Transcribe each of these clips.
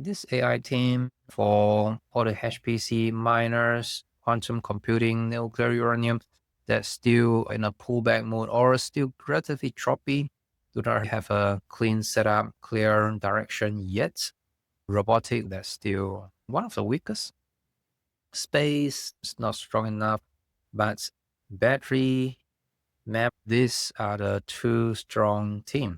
This AI team for all the HPC miners, quantum computing, nuclear uranium, that's still in a pullback mode or still relatively choppy, do not have a clean setup, clear direction yet. Robotics, that's still one of the weakest. Space is not strong enough, but battery, map, these are the two strong teams.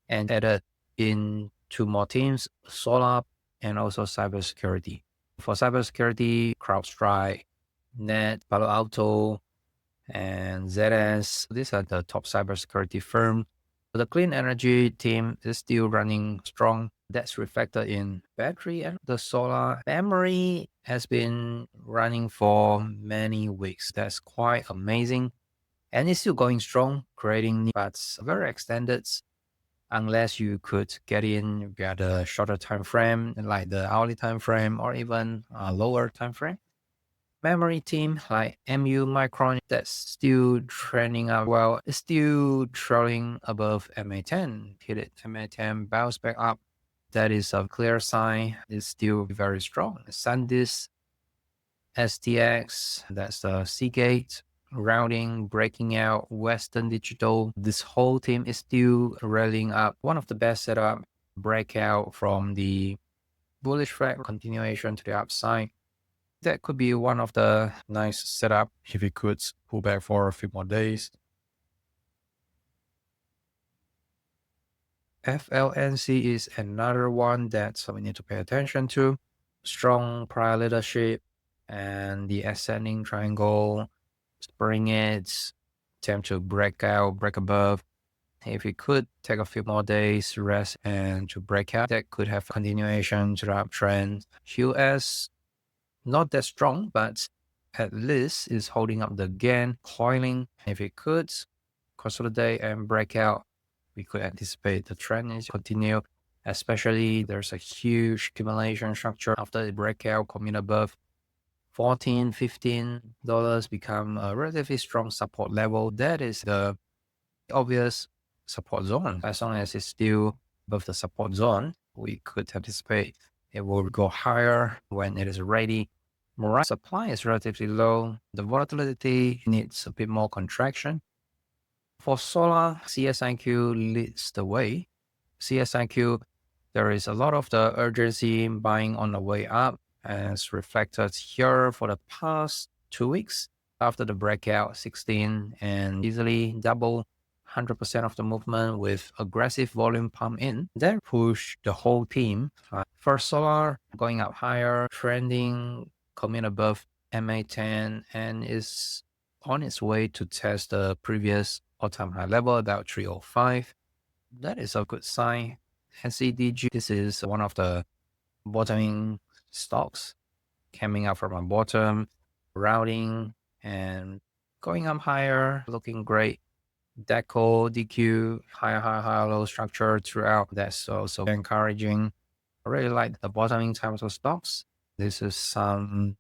And added in two more teams, solar and also cybersecurity. For cybersecurity, CrowdStrike, Net, Palo Alto, and ZS, these are the top cybersecurity firms. The clean energy team is still running strong. That's reflected in battery, and the solar memory has been running for many weeks. That's quite amazing. And it's still going strong, creating but very extended unless you could get in via the shorter time frame, like the hourly time frame or even a lower time frame. Memory team like MU Micron, that's still trending up well. It's still trailing above MA10. Hit it, MA10 bounce back up. That is a clear sign. It's still very strong. SanDisk, STX, that's the Seagate, routing, breaking out, Western Digital. This whole team is still rallying up. One of the best setup, breakout from the bullish flag continuation to the upside. That could be one of the nice setup if it could pull back for a few more days. FLNC is another one that we need to pay attention to. Strong prior leadership and the ascending triangle, spring it, attempt to break out, break above. If it could take a few more days rest and to break out, that could have continuation to the uptrend. US, not that strong, but at least is holding up the gain, coiling. If it could consolidate and break out, we could anticipate the trend is continue, especially there's a huge accumulation structure after the breakout coming above $14, $15 become a relatively strong support level. That is the obvious support zone. As long as it's still above the support zone, we could anticipate it will go higher when it is ready. Morale supply is relatively low. The volatility needs a bit more contraction. For solar, CSIQ leads the way. CSIQ, there is a lot of the urgency buying on the way up, as reflected here for the past 2 weeks after the breakout 16 and easily double 100% of the movement with aggressive volume pump in. That pushed the whole team. First solar going up higher, trending, coming above MA10 and is on its way to test the previous all-time high level, about 305. That is a good sign. NCDG, this is one of the bottoming stocks coming up from a bottom, routing and going up higher, looking great. Deco, DQ, higher low structure throughout. That's also encouraging. I really like the bottoming types of stocks. This is something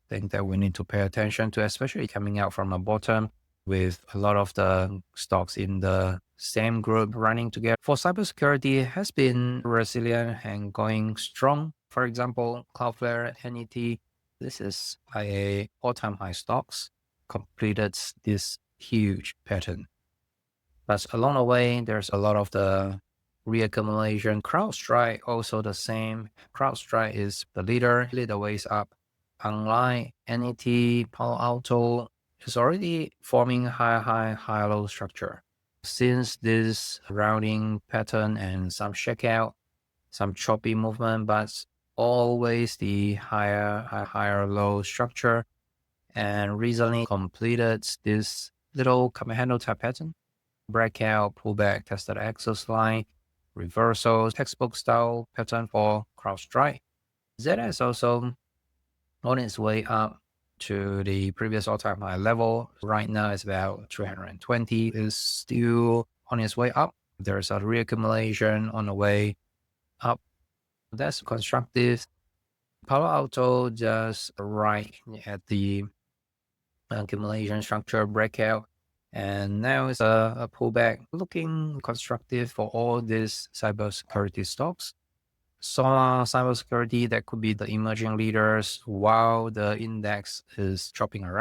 that we need to pay attention to, especially coming out from a bottom with a lot of the stocks in the same group running together. For cybersecurity, it has been resilient and going strong. For example, Cloudflare, NET, this is a all-time high stocks, completed this huge pattern. But along the way, there's a lot of the reaccumulation. CrowdStrike also the same. CrowdStrike is the leader, lead the ways up. Unlike NET, Palo Alto is already forming high low structure. Since this rounding pattern and some shakeout, some choppy movement, but always the higher low structure, and recently completed this little cup and handle type pattern. Breakout, pullback, tested axis line, reversal, textbook style pattern for CrowdStrike. ZS also on its way up to the previous all-time high level. Right now it's about 320, is still on its way up. There's a reaccumulation on the way up. That's constructive. Palo Alto just right at the accumulation structure breakout. And now it's a pullback, looking constructive for all these cybersecurity stocks. So cybersecurity, that could be the emerging leaders while the index is chopping around.